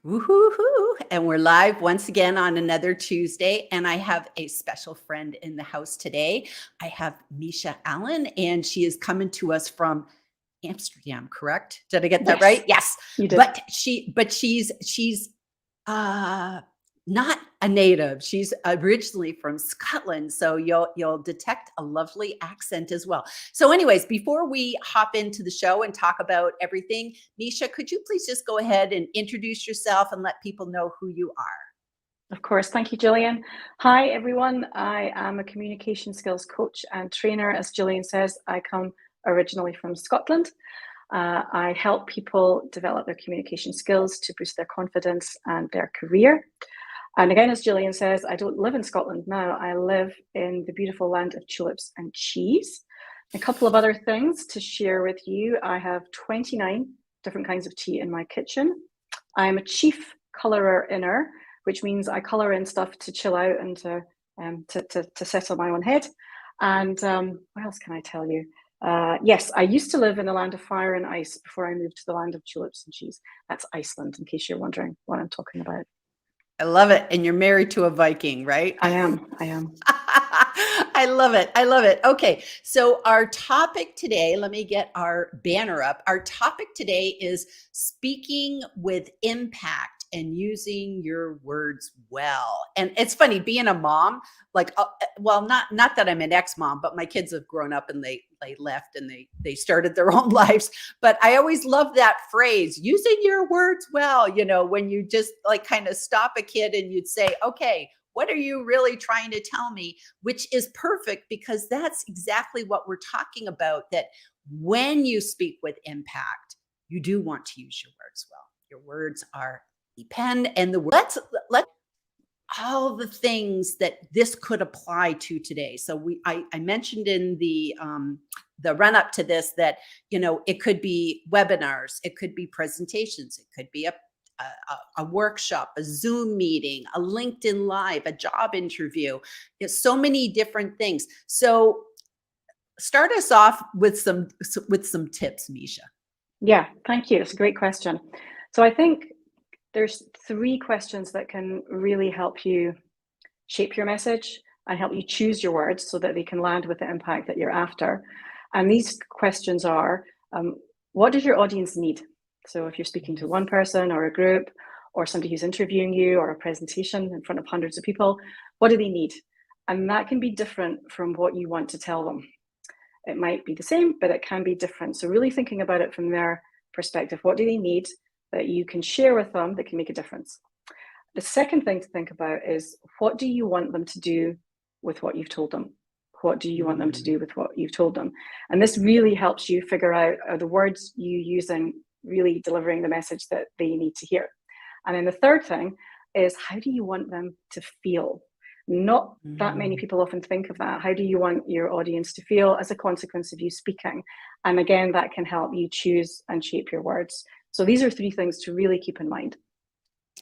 Woohoo! And we're live once again on another Tuesday. And I have a special friend in the house today. I have Mica Allan, and she is coming to us from Amsterdam, correct? Did I get that right? Yes. You did. But she's not a native. She's originally from Scotland, so you'll detect a lovely accent as well. So anyways, before we hop into the show and talk about everything, Mica, could you please just go ahead and introduce yourself and let people know who you are? Of course. Thank you, Gillian. Hi, everyone. I am a communication skills coach and trainer. As Gillian says, I come originally from Scotland. I help people develop their communication skills to boost their confidence and their career. And again, as Gillian says, I don't live in Scotland now. I live in the beautiful land of tulips and cheese. A couple of other things to share with you. I have 29 different kinds of tea in my kitchen. I'm a chief colorer inner, which means I color in stuff to chill out and to settle my own head. And what else can I tell you? Yes, I used to live in the land of fire and ice before I moved to the land of tulips and cheese. That's Iceland, in case you're wondering what I'm talking about. I love it. And you're married to a Viking, right? I am. I love it. I love it. Okay. So our topic today, let me get our banner up. Our topic today is speaking with impact and using your words well. And it's funny being a mom, like, well, not that I'm an ex-mom, but my kids have grown up and they left and they started their own lives. But I always love that phrase, using your words well, when you just like kind of stop a kid and you'd say, okay, what are you really trying to tell me? Which is perfect because that's exactly what we're talking about, that when you speak with impact, you do want to use your words well. Your words are the pen and the words. Let's all the things that this could apply to today. So I mentioned in the run up to this that, it could be webinars, it could be presentations, it could be a workshop, a Zoom meeting, a LinkedIn Live, a job interview. There's so many different things. So start us off with some tips, Mica. Yeah, thank you. It's a great question. So I think there's 3 questions that can really help you shape your message and help you choose your words so that they can land with the impact that you're after. And these questions are, what does your audience need? So if you're speaking to one person or a group or somebody who's interviewing you or a presentation in front of hundreds of people, what do they need? And that can be different from what you want to tell them. It might be the same, but it can be different. So really thinking about it from their perspective, what do they need that you can share with them that can make a difference? The second thing to think about is, what do you want them to do with what you've told them? What do you want them to do with what you've told them? And this really helps you figure out, are the words you using really delivering the message that they need to hear? And then the third thing is, how do you want them to feel? Not that many people often think of that. How do you want your audience to feel as a consequence of you speaking? And again, that can help you choose and shape your words. So these are 3 things to really keep in mind.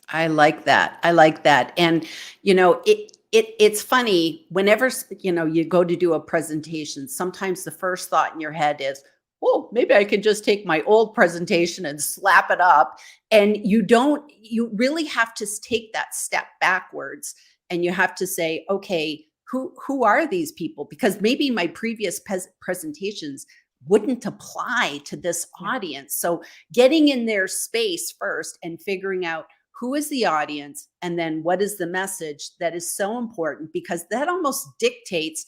I like that. And, it's funny whenever, you go to do a presentation, sometimes the first thought in your head is, oh, maybe I could just take my old presentation and slap it up. And you really have to take that step backwards and you have to say, okay, who are these people? Because maybe my previous presentations wouldn't apply to this audience. So getting in their space first and figuring out who is the audience and then what is the message, that is so important, because that almost dictates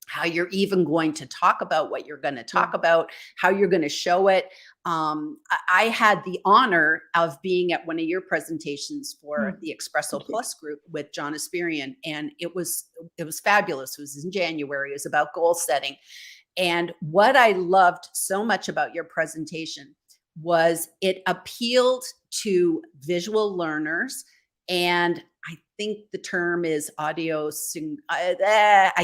how you're even going to talk about what you're going to talk about, how you're going to show it. I had the honor of being at one of your presentations for the Espresso Plus group with John Asperian, and it was fabulous. It was in January. It was about goal setting. And what I loved so much about your presentation was it appealed to visual learners. And I think the term is I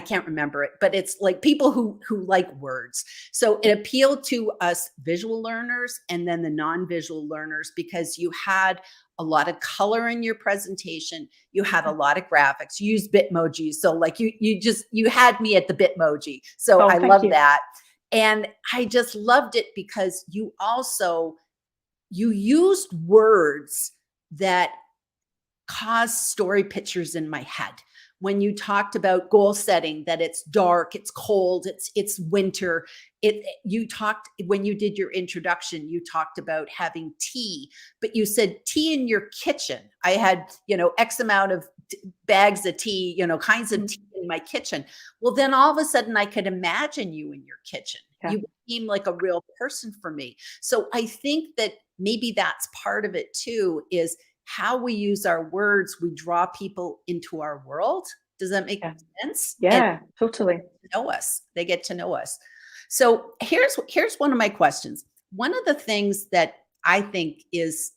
can't remember it, but it's like people who like words. So it appealed to us visual learners and then the non-visual learners, because you had a lot of color in your presentation. You had a lot of graphics. You used Bitmojis. So like you had me at the Bitmoji. So I love that. And I just loved it because you used words that caused story pictures in my head. When you talked about goal setting, that it's dark, it's cold, it's winter. You talked, when you did your introduction, you talked about having tea, but you said tea in your kitchen. I had, X amount of bags of tea, kinds of tea in my kitchen. Well, then all of a sudden I could imagine you in your kitchen. Yeah. You became like a real person for me. So I think that maybe that's part of it too, is how we use our words. We draw people into our world. Does that make sense? Yeah, totally. Know us. They get to know us. So here's one of my questions. One of the things that I think is,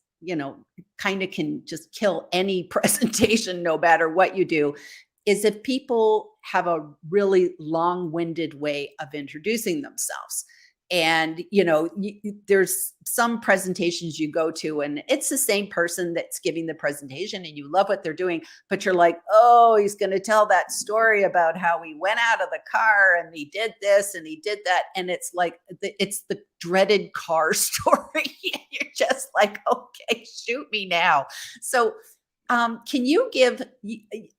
kind of can just kill any presentation, no matter what you do, is if people have a really long-winded way of introducing themselves. And, there's some presentations you go to and it's the same person that's giving the presentation and you love what they're doing, but you're like, oh, he's going to tell that story about how he went out of the car and he did this and he did that. And it's like, it's the dreaded car story. You're just like, okay, shoot me now. So can you give,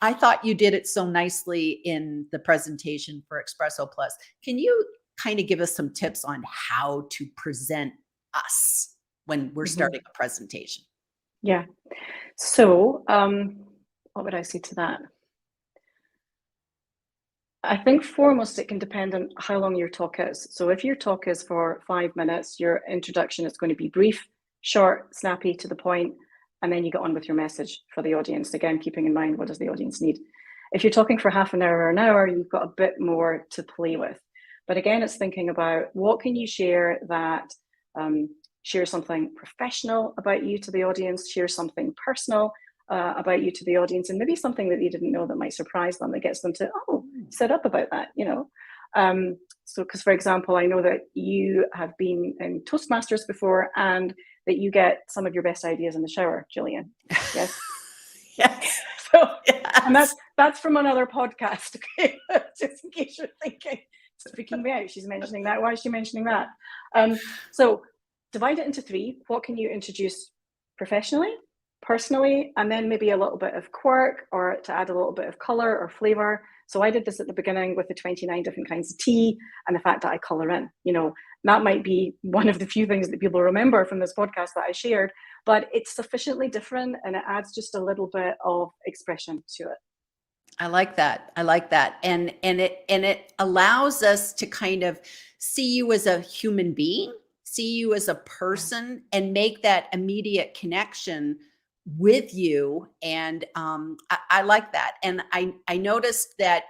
I thought you did it so nicely in the presentation for Espresso Plus. Can you kind of give us some tips on how to present us when we're starting a presentation? Yeah. So what would I say to that? I think foremost, it can depend on how long your talk is. So if your talk is for 5 minutes, your introduction is going to be brief, short, snappy, to the point, and then you get on with your message for the audience. Again, keeping in mind, what does the audience need? If you're talking for half an hour or an hour, you've got a bit more to play with. But again, it's thinking about what can you share that share something professional about you to the audience, share something personal about you to the audience, and maybe something that they didn't know that might surprise them, that gets them to, set up about that, So, because for example, I know that you have been in Toastmasters before and that you get some of your best ideas in the shower, Gillian. Yes. Yes. So, yes. And that's from another podcast, okay? Just in case you're thinking, speaking me out, she's mentioning that. Why is she mentioning that? So divide it into 3. What can you introduce professionally, personally, and then maybe a little bit of quirk or to add a little bit of color or flavor. So I did this at the beginning with the 29 different kinds of tea and the fact that I color in, that might be one of the few things that people remember from this podcast that I shared, but it's sufficiently different and it adds just a little bit of expression to it. I like that. And it allows us to kind of see you as a human being, see you as a person, and make that immediate connection with you. And I like that. And I noticed that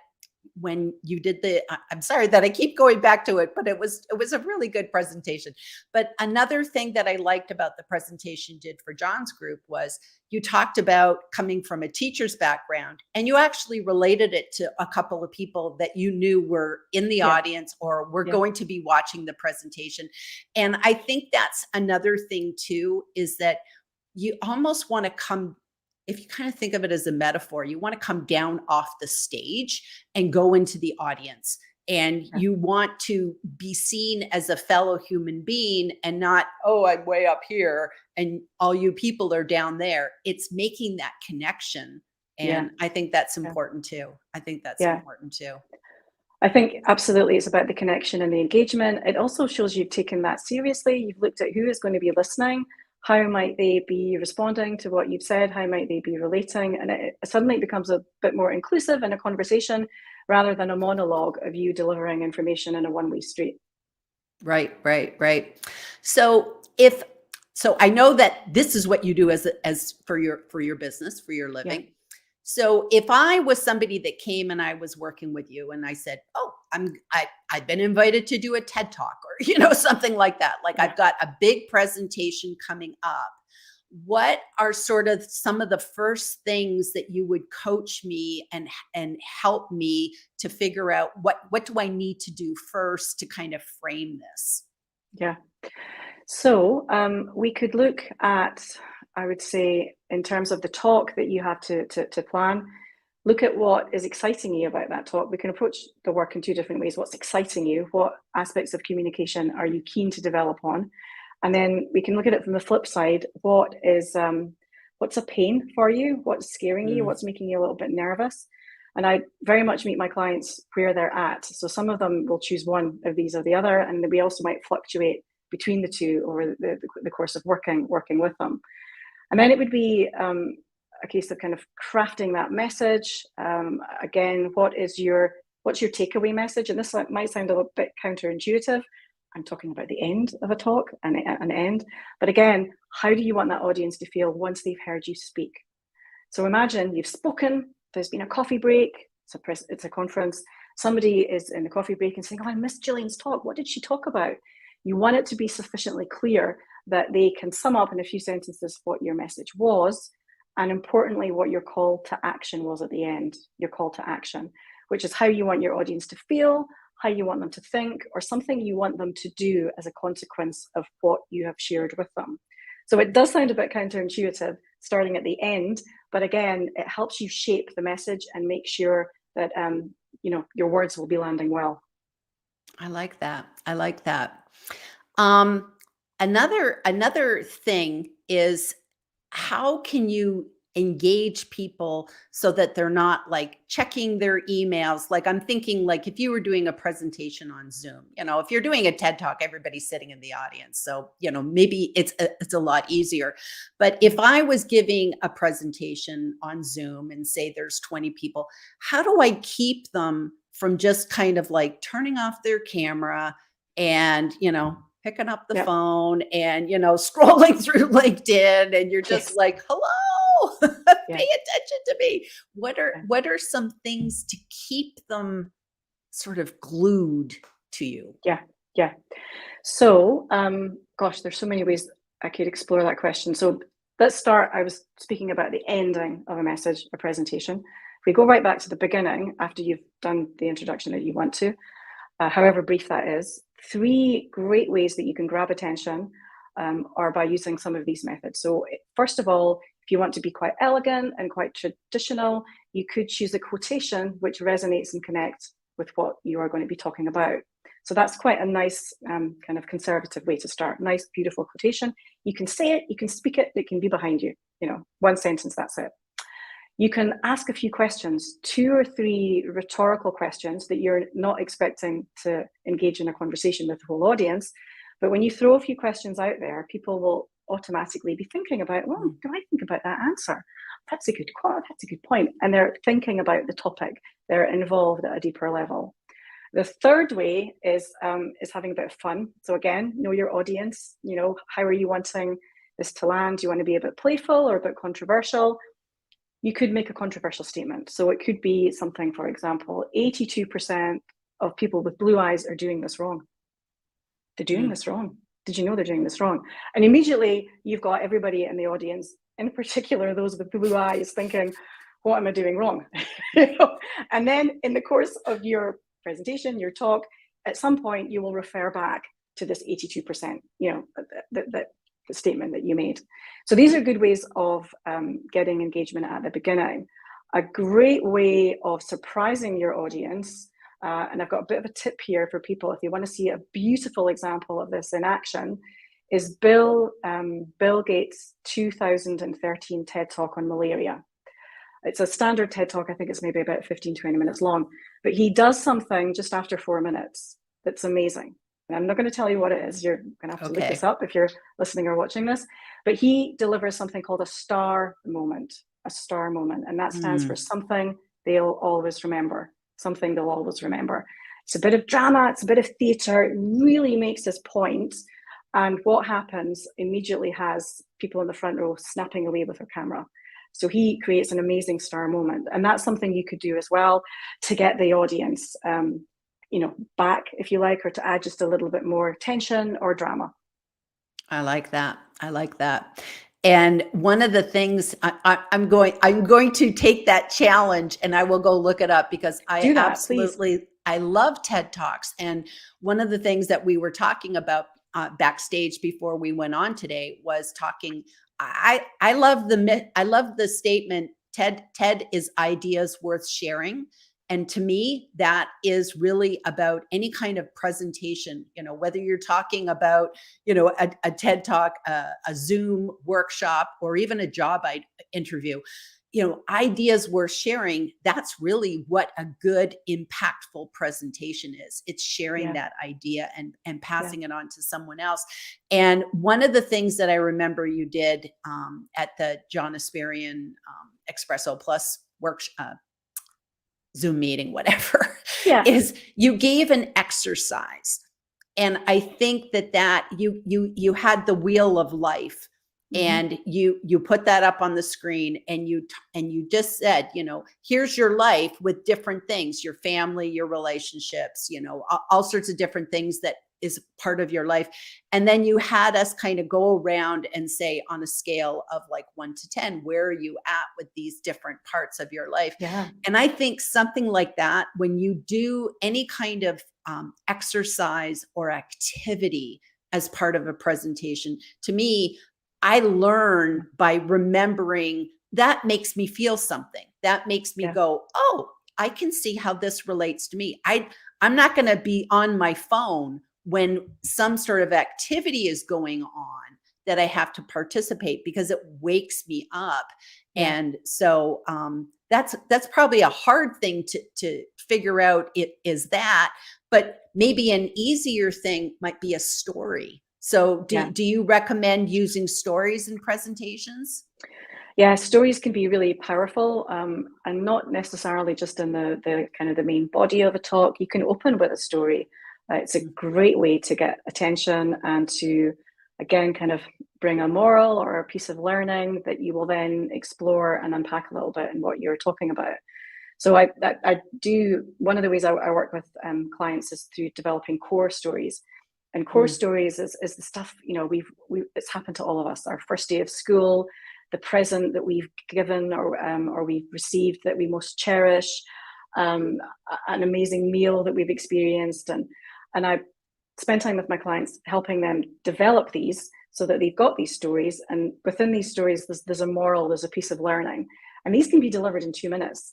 when you did I'm sorry that I keep going back to it, but it was a really good presentation. But another thing that I liked about the presentation you did for John's group was you talked about coming from a teacher's background and you actually related it to a couple of people that you knew were in the audience or were going to be watching the presentation. And I think that's another thing too, is that you almost want to come, if you kind of think of it as a metaphor, you want to come down off the stage and go into the audience. And you want to be seen as a fellow human being and not, oh, I'm way up here and all you people are down there. It's making that connection. And I think that's important too. I think absolutely it's about the connection and the engagement. It also shows you've taken that seriously. You've looked at who is going to be listening. How might they be responding to what you've said? How might they be relating? And it suddenly becomes a bit more inclusive in a conversation rather than a monologue of you delivering information in a one-way street. Right. So I know that this is what you do as for your business, for your living. Yeah. So if I was somebody that came and I was working with you and I said, oh, I've been invited to do a TED Talk or, something like that. Like I've got a big presentation coming up. What are sort of some of the first things that you would coach me and help me to figure out what do I need to do first to kind of frame this? Yeah. So we could look at, I would say, in terms of the talk that you have to plan, look at what is exciting you about that talk. We can approach the work in 2 different ways. What's exciting you? What aspects of communication are you keen to develop on? And then we can look at it from the flip side. What is what's a pain for you, what's scaring you, what's making you a little bit nervous. And I very much meet my clients where they're at. So some of them will choose one of these or the other, and we also might fluctuate between the two over the course of working with them. And then it would be a case of kind of crafting that message. Again, what's your takeaway message? And this might sound a little bit counterintuitive. I'm talking about the end of a talk, an end. But again, how do you want that audience to feel once they've heard you speak? So imagine you've spoken, there's been a coffee break, it's a conference, somebody is in the coffee break and saying, oh, I missed Gillian's talk. What did she talk about? You want it to be sufficiently clear that they can sum up in a few sentences what your message was, and importantly, what your call to action was at the end, your call to action, which is how you want your audience to feel, how you want them to think, or something you want them to do as a consequence of what you have shared with them. So it does sound a bit counterintuitive starting at the end, but again, it helps you shape the message and make sure that your words will be landing well. I like that. I like that. Another thing is, how can you engage people so that they're not like checking their emails? Like, I'm thinking, like, if you were doing a presentation on Zoom, if you're doing a TED Talk, everybody's sitting in the audience. So, maybe it's a lot easier. But if I was giving a presentation on Zoom and say there's 20 people, how do I keep them from just kind of like turning off their camera and, picking up the phone and, scrolling through LinkedIn, and you're just like, hello, pay attention to me. What are some things to keep them sort of glued to you? Yeah. So, gosh, there's so many ways I could explore that question. So let's start. I was speaking about the ending of a message, a presentation. If we go right back to the beginning, after you've done the introduction that you want to, however brief that is, 3 great ways that you can grab attention are by using some of these methods. So first of all, if you want to be quite elegant and quite traditional, you could choose a quotation which resonates and connects with what you are going to be talking about. So that's quite a nice kind of conservative way to start. Nice, beautiful quotation. You can say it, you can speak it, it can be behind you. One sentence, that's it. You can ask a few questions, 2 or 3 rhetorical questions that you're not expecting to engage in a conversation with the whole audience. But when you throw a few questions out there, people will automatically be thinking about, well, do I think about that answer? That's a good point. And they're thinking about the topic. They're involved at a deeper level. The third way is having a bit of fun. So again, know your audience. How are you wanting this to land? Do you want to be a bit playful or a bit controversial? You could make a controversial statement. So it could be something, for example, 82% of people with blue eyes are doing this wrong. They're doing this wrong. Did you know they're doing this wrong? And immediately you've got everybody in the audience, in particular those with blue eyes, thinking, what am I doing wrong? And then in the course of your presentation, your talk, at some point you will refer back to this 82%, the statement that you made. So these are good ways of getting engagement at the beginning. A great way of surprising your audience, and I've got a bit of a tip here for people if you want to see a beautiful example of this in action, is Bill Gates' 2013 TED Talk on malaria. It's a standard TED Talk. I think it's maybe about 15-20 minutes long, but he does something just after 4 minutes that's amazing. And I'm not going to tell you what it is. You're going to have to look this up if you're listening or watching this. But he delivers something called a star moment. And that stands for something they'll always remember. Something they'll always remember. It's a bit of drama. It's a bit of theater. It really makes his point. And what happens immediately has people in the front row snapping away with their camera. So he creates an amazing star moment. And that's something you could do as well to get the audience back, if you like, or to add just a little bit more tension or drama. I like that. And one of the things I'm going to take that challenge, and I will go look it up, because I love TED Talks. And one of the things that we were talking about backstage before we went on today was talking. I love the statement, TED is ideas worth sharing. And to me, that is really about any kind of presentation, whether you're talking about, a TED Talk, a Zoom workshop, or even a job interview, ideas worth sharing. That's really what a good, impactful presentation is. It's sharing that idea and passing it on to someone else. And one of the things that I remember you did at the John Asperian Espresso Plus workshop, Zoom meeting, whatever, is you gave an exercise. And I think that you had the wheel of life, and you put that up on the screen, and you just said, here's your life with different things, your family, your relationships, all sorts of different things that is part of your life. And then you had us kind of go around and say, on a scale of like 1 to 10, where are you at with these different parts of your life? And I think something like that, when you do any kind of exercise or activity as part of a presentation, to me, I learn by remembering that makes me feel something. That makes me go, oh, I can see how this relates to me. I'm not going to be on my phone when some sort of activity is going on that I have to participate, because it wakes me up. And so that's probably a hard thing to figure out. It is that, but maybe an easier thing might be a story. So do you recommend using stories in presentations? Yeah, stories can be really powerful, and not necessarily just in the kind of the main body of a talk. You can open with a story. It's a great way to get attention and to, again, kind of bring a moral or a piece of learning that you will then explore and unpack a little bit in what you're talking about. So I do, one of the ways I work with clients is through developing core stories. And core stories is the stuff, it's happened to all of us. Our first day of school, the present that we've given or we've received that we most cherish, an amazing meal that we've experienced. And I spend time with my clients helping them develop these so that they've got these stories. And within these stories, there's a moral, there's a piece of learning. And these can be delivered in 2 minutes.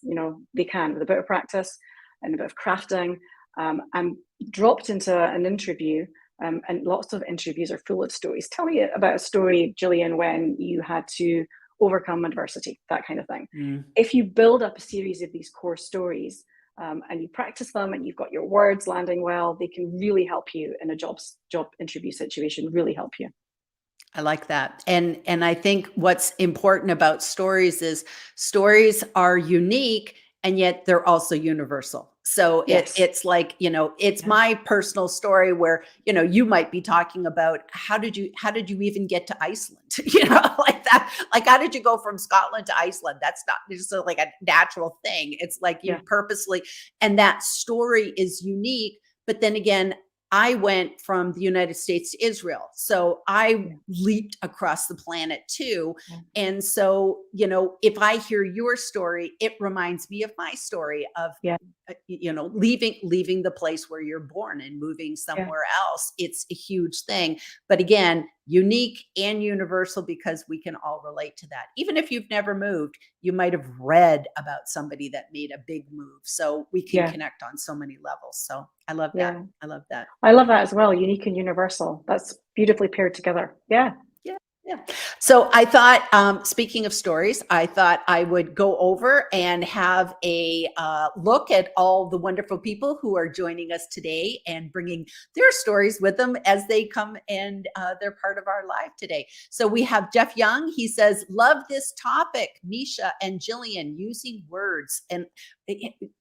They can, with a bit of practice and a bit of crafting, and dropped into an interview. And lots of interviews are full of stories. Tell me about a story, Gillian, when you had to overcome adversity, that kind of thing. If you build up a series of these core stories and you practice them and you've got your words landing well, they can really help you in a job interview situation, really help you. I like that. And I think what's important about stories is stories are unique, and yet they're also universal. So it's like, it's my personal story where, you might be talking about how did you even get to Iceland? Like that, like, how did you go from Scotland to Iceland? That's not just like a natural thing. It's like you purposely, and that story is unique. But then again, I went from the United States to Israel. So I leaped across the planet too. And so, if I hear your story, it reminds me of my story of, leaving the place where you're born and moving somewhere else. It's a huge thing. But again, unique and universal, because we can all relate to that. Even if you've never moved, you might have read about somebody that made a big move. So we can connect on so many levels. So I love that. I love that. I love that as well. Unique and universal. That's beautifully paired together. Yeah. Yeah. So I thought, speaking of stories, I thought I would go over and have a look at all the wonderful people who are joining us today and bringing their stories with them as they come, and they're part of our live today. So we have Jeff Young. He says, love this topic, Mica and Gillian, using words. And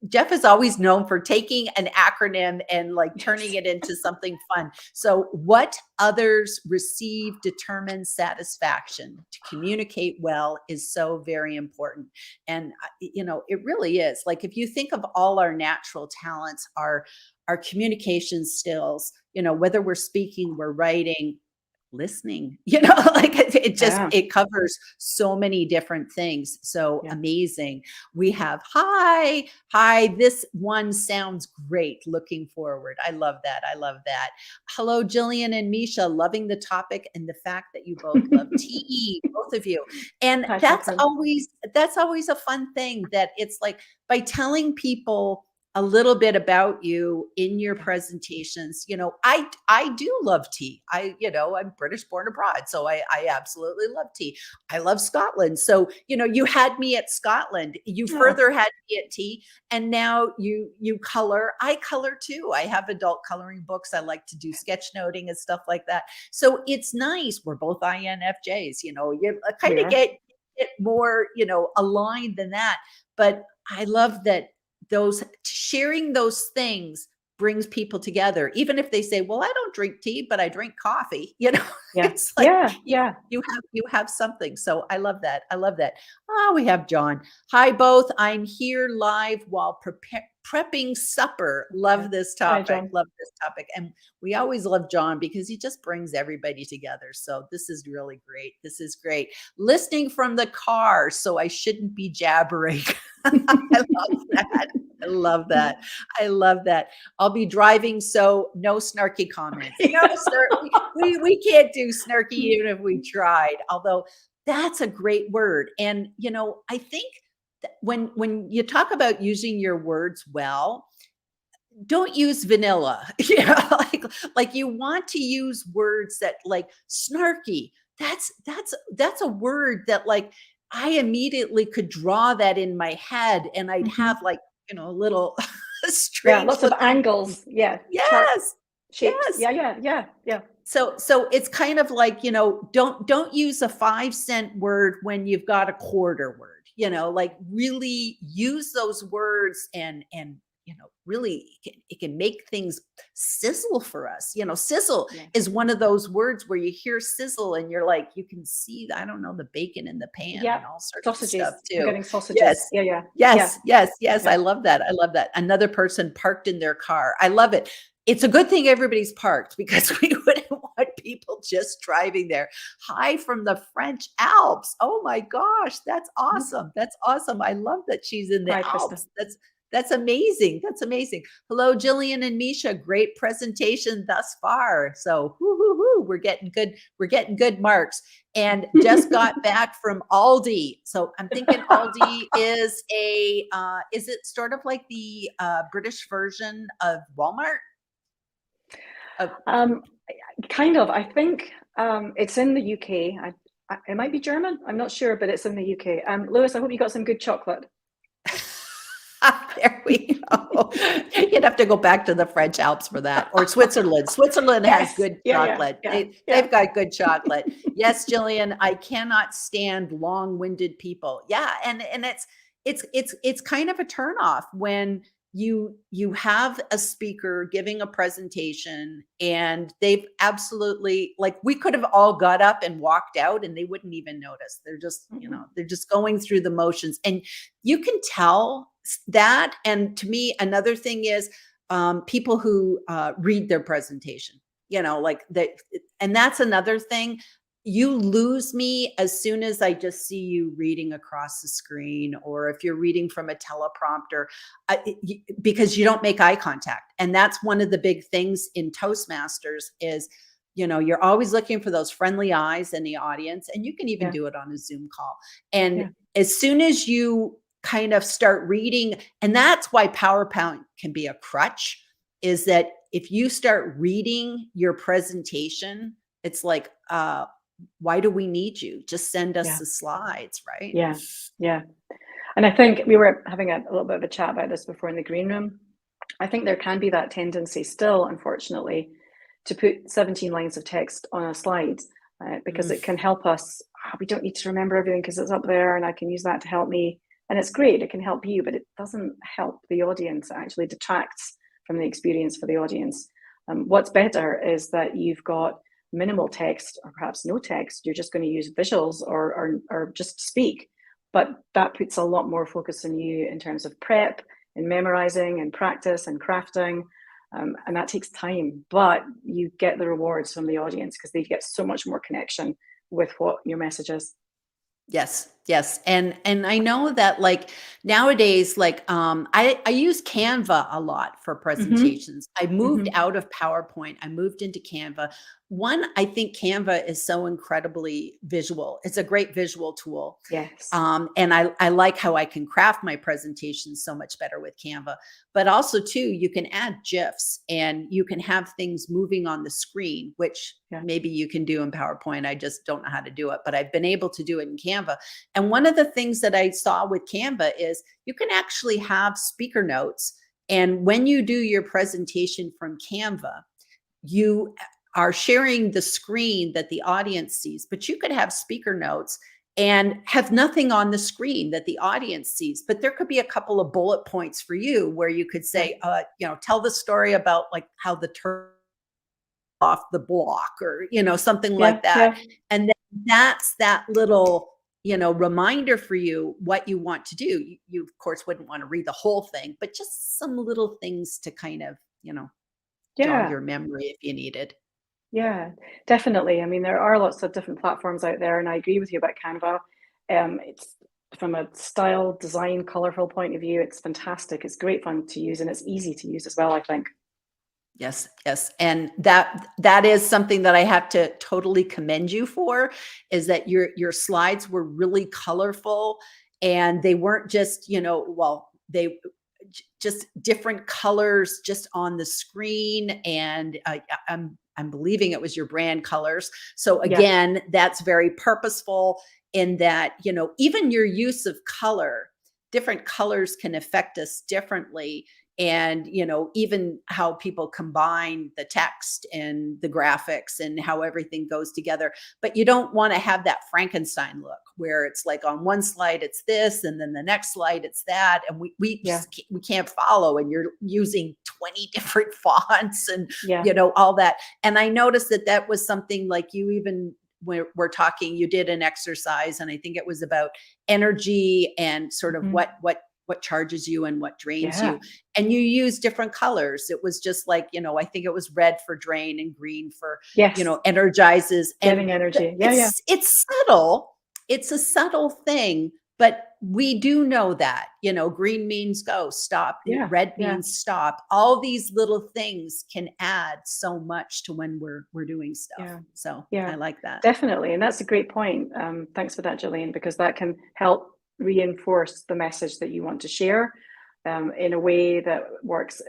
Jeff is always known for taking an acronym and like turning it into something fun. So what others receive determines satisfaction. To communicate well is so very important. And, it really is. Like, if you think of all our natural talents, our communication skills, whether we're speaking, we're writing, listening, like it covers so many different things. So amazing. We have, hi, this one sounds great. Looking forward. I love that. Hello, Gillian and Mica, loving the topic and the fact that you both love tea, both of you. And that's always a fun thing, that it's like, by telling people a little bit about you in your presentations. I do love tea. I'm British born abroad, so I absolutely love tea. I love Scotland. So, you had me at Scotland, you further had me at tea, and now you color. I color too. I have adult coloring books. I like to do sketchnoting and stuff like that. So it's nice. We're both INFJs, you kind of get more, aligned than that. But I love that sharing those things brings people together, even if they say, well, I don't drink tea, but I drink coffee. It's like you have something. So I love that. Oh, we have John. Hi both. I'm here live while prepping supper. Love this topic. And we always love John because he just brings everybody together. So this is really great. This is great. Listening from the car, so I shouldn't be jabbering. I love that. I love that. I'll be driving, so no snarky comments. No, sir. We can't do snarky even if we tried. Although that's a great word. And I think that when you talk about using your words well, don't use vanilla. Like you want to use words that, like, snarky. That's a word that, like, I immediately could draw that in my head, and I'd have, like, a little strange lots of angles. Yes. Shapes. Yeah. So it's kind of like, don't use a 5-cent word when you've got a quarter word, like really use those words and really it can make things sizzle for us. Sizzle is one of those words where you hear sizzle and you're like, you can see, I don't know, the bacon in the pan and all sorts of stuff too. I'm getting sausages. Yes. I love that. Another person parked in their car. I love it. It's a good thing everybody's parked, because we wouldn't want people just driving there. Hi from the French Alps. Oh my gosh, that's awesome. That's awesome. I love that she's in the Alps. That's amazing. Hello, Gillian and Misha. Great presentation thus far. So we're getting good marks. And just got back from Aldi. So I'm thinking Aldi is is it sort of like the British version of Walmart? Kind of. I think it's in the UK. It might be German. I'm not sure, but it's in the UK. Lewis, I hope you got some good chocolate. There we go. You'd have to go back to the French Alps for that, or Switzerland. Switzerland has good chocolate. They've got good chocolate. Yes, Gillian, I cannot stand long-winded people. Yeah, and it's kind of a turnoff when you have a speaker giving a presentation and they've absolutely, like, we could have all got up and walked out and they wouldn't even notice. They're just, they're just going through the motions, and you can tell that. And to me, another thing is people who read their presentation, like that. And that's another thing. You lose me as soon as I just see you reading across the screen, or if you're reading from a teleprompter, because you don't make eye contact. And that's one of the big things in Toastmasters is, you're always looking for those friendly eyes in the audience, and you can even do it on a Zoom call. And as soon as you kind of start reading, and that's why PowerPoint can be a crutch, is that if you start reading your presentation, it's like, why do we need you? Just send us the slides, right? Yeah. And I think we were having a little bit of a chat about this before in the green room. I think there can be that tendency still, unfortunately, to put 17 lines of text on a slide because it can help us. We don't need to remember everything because it's up there and I can use that to help me. And it's great, it can help you, but it doesn't help the audience. It actually detracts from the experience for the audience. What's better is that you've got minimal text, or perhaps no text. You're just going to use visuals or just speak, but that puts a lot more focus on you in terms of prep and memorizing and practice and crafting, and that takes time, but you get the rewards from the audience because they get so much more connection with what your message is. Yes, Yes. And I know that like nowadays, like I use Canva a lot for Hmm. presentations. I moved Hmm. out of PowerPoint. I moved into Canva. One, I think Canva is so incredibly visual. It's a great visual tool. Yes. And I like how I can craft my presentations so much better with Canva. But also too, you can add GIFs and you can have things moving on the screen, which Yeah. maybe you can do in PowerPoint. I just don't know how to do it, but I've been able to do it in Canva. And one of the things that I saw with Canva is you can actually have speaker notes. And when you do your presentation from Canva, you are sharing the screen that the audience sees, but you could have speaker notes and have nothing on the screen that the audience sees. But there could be a couple of bullet points for you where you could Yeah. say, tell the story about like how the turtle off the block or, something Yeah. like that. Yeah. And then that's that little, reminder for you what you want to do. You of course wouldn't want to read the whole thing, but just some little things to kind of, jog Yeah. your memory if you needed. Yeah, definitely. I mean, there are lots of different platforms out there, and I agree with you about Canva. It's from a style, design, colorful point of view, it's fantastic. It's great fun to use, and it's easy to use as well, I think. Yes, yes, and that is something that I have to totally commend you for, is that your slides were really colorful, and they weren't just, they just different colors just on the screen, and I'm believing it was your brand colors. So Yeah, again, that's very purposeful in that, even your use of color, different colors can affect us differently, and even how people combine the text and the graphics and how everything goes together. But you don't want to have that Frankenstein look where it's like on one slide it's this and then the next slide it's that, and we yeah, just we can't follow, and you're using 20 different fonts and yeah. all that. And I noticed that that was something like you even we're talking, you did an exercise, and I think it was about energy and sort of Hmm. what charges you and what drains Yeah. you, and you use different colors. It was just like, I think it was red for drain and green for, Yes. energizes. And Giving energy. Yeah, yeah, it's subtle. It's a subtle thing, but we do know that, green means go, stop, yeah, red yeah, means stop. All these little things can add so much to when we're doing stuff. yeah, So yeah. I like that. Definitely, and that's a great point. Thanks for that, Gillian, because that can help reinforce the message that you want to share in a way that works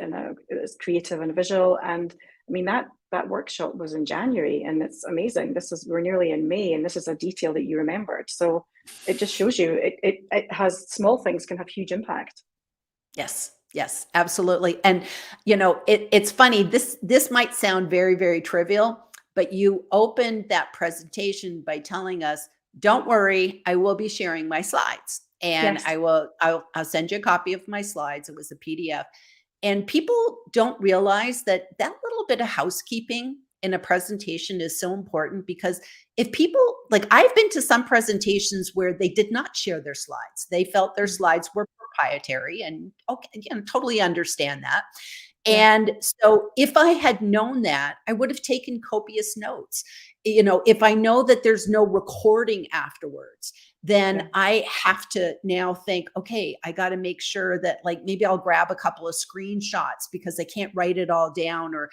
is creative and visual. And I mean that workshop was in January, and it's amazing. We're nearly in May, and this is a detail that you remembered. So it just shows you it has small things can have huge impact. Yes. Yes, absolutely. And it's funny. This might sound very, very trivial, but you opened that presentation by telling us, "Don't worry, I will be sharing my slides, and Yes. I'll send you a copy of my slides." It was a PDF. And people don't realize that that little bit of housekeeping in a presentation is so important, because if people, like, I've been to some presentations where they did not share their slides. They felt their Mm. slides were proprietary, and okay, again, totally understand that. Yeah. And so if I had known that, I would have taken copious notes. If I know that there's no recording afterwards, Yeah. then I have to now think, okay, I got to make sure that, like, maybe I'll grab a couple of screenshots because I can't write it all down, or,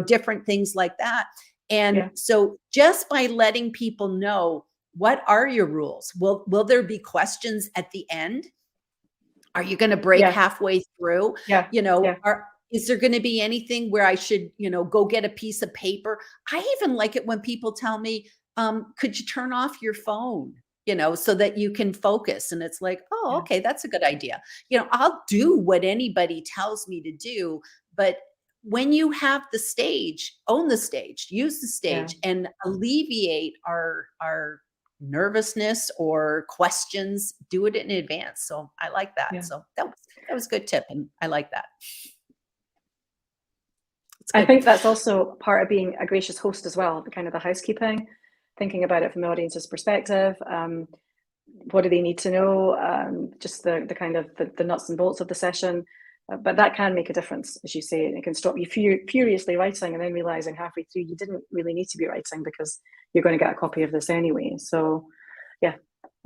different things like that. And Yeah. so just by letting people know, what are your rules? Will there be questions at the end? Are you going to break Yeah. halfway through? Yeah. Yeah. Is there going to be anything where I should, go get a piece of paper? I even like it when people tell me, could you turn off your phone? So that you can focus. And it's like, oh, Yeah. okay, that's a good idea. I'll do what anybody tells me to do. But when you have the stage, own the stage, use the Yeah. stage, and alleviate our nervousness or questions, do it in advance. So I like that. Yeah. So that was a good tip, and I like that. It's I good. think that's also part of being a gracious host as well, the kind of the housekeeping, thinking about it from the audience's perspective. What do they need to know? Just the kind of the nuts and bolts of the session. But that can make a difference, as you say. It can stop you furiously writing and then realizing halfway through you didn't really need to be writing because you're going to get a copy of this anyway. So, yeah,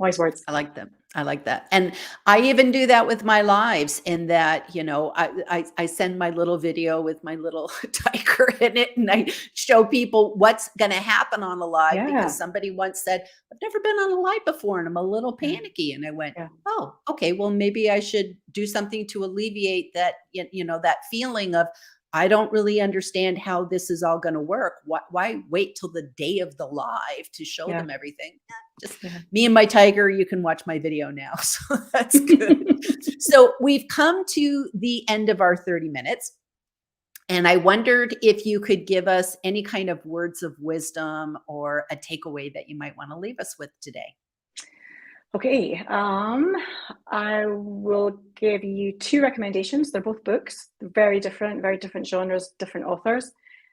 Wise words. I like them. I like that. And I even do that with my lives in that, I send my little video with my little tiger in it and I show people what's going to happen on a live because Yeah. somebody once said, I've never been on a live before and I'm a little Yeah. panicky. And I went, Yeah. oh, okay, well, maybe I should do something to alleviate that, that feeling of, I don't really understand how this is all going to work. Why wait till the day of the live to show Yeah. them everything? Just Yeah. me and my tiger, you can watch my video now. So that's good. So we've come to the end of our 30 minutes. And I wondered if you could give us any kind of words of wisdom or a takeaway that you might want to leave us with today. Okay, I will give you two recommendations. They're both books, very different genres, different authors.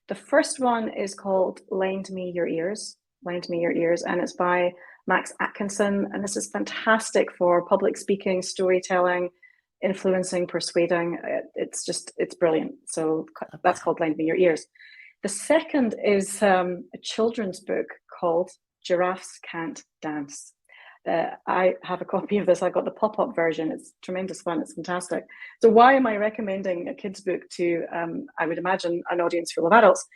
The first one is called Lend Me Your Ears, Lend Me Your Ears, and it's by Max Atkinson. And this is fantastic for public speaking, storytelling, influencing, persuading. It's brilliant. So that's called Lend Me Your Ears. The second is a children's book called Giraffes Can't Dance. I have a copy of this. I got the pop-up version. It's tremendous fun. It's fantastic. So why am I recommending a kid's book to, I would imagine, an audience full of adults?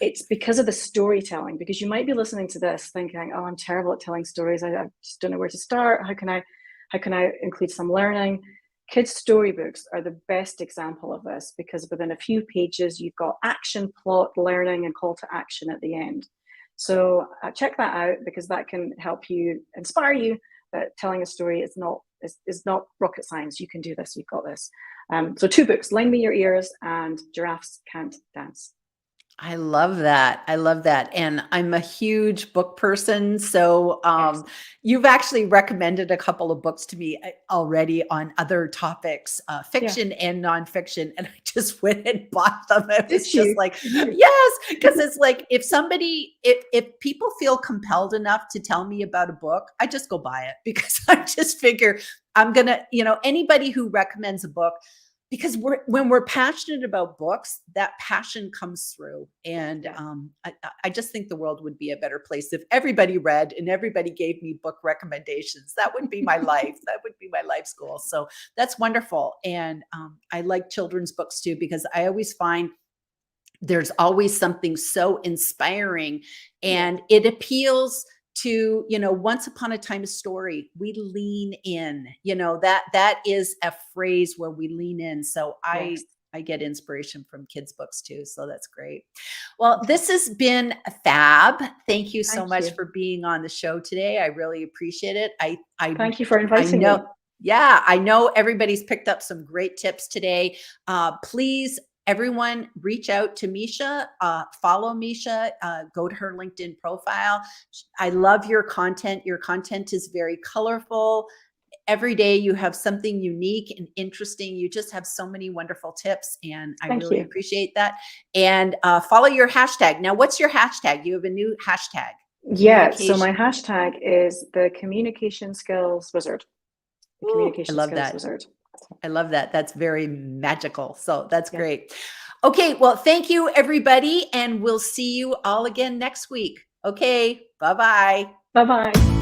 It's because of the storytelling, because you might be listening to this thinking, oh, I'm terrible at telling stories. I just don't know where to start. How can I include some learning? Kids' storybooks are the best example of this because within a few pages, you've got action, plot, learning, and call to action at the end. So check that out because that can help you, inspire you that telling a story is not rocket science. You can do this. You've got this. So two books, Lend Me Your Ears and Giraffes Can't Dance. I love that. I love that. And I'm a huge book person. So you've actually recommended a couple of books to me already on other topics, fiction and nonfiction. And I just went and bought them. It was just like, yes, because it's like if people feel compelled enough to tell me about a book, I just go buy it because I just figure I'm going to, anybody who recommends a book, because when we're passionate about books, that passion comes through. And I just think the world would be a better place if everybody read and everybody gave me book recommendations. That would be my life. That would be my life's goal. So that's wonderful. And I like children's books too, because I always find there's always something so inspiring and it appeals to, once upon a time story, we lean in, that is a phrase where we lean in. So I get inspiration from kids' books too. So that's great. Well, this has been fab. Thank you so much for being on the show today. I really appreciate it. I thank you for inviting me. Yeah, I know everybody's picked up some great tips today. Please, everyone, reach out to Mica, follow Mica, go to her LinkedIn profile. I love your content. Your content is very colorful. Every day you have something unique and interesting. You just have so many wonderful tips and I really appreciate that. And follow your hashtag. Now, what's your hashtag? You have a new hashtag. Yeah, so my hashtag is the Communication Skills Wizard. I love that. I love that. That's very magical. So that's great. Okay. Well, thank you, everybody. And we'll see you all again next week. Okay. Bye-bye. Bye-bye.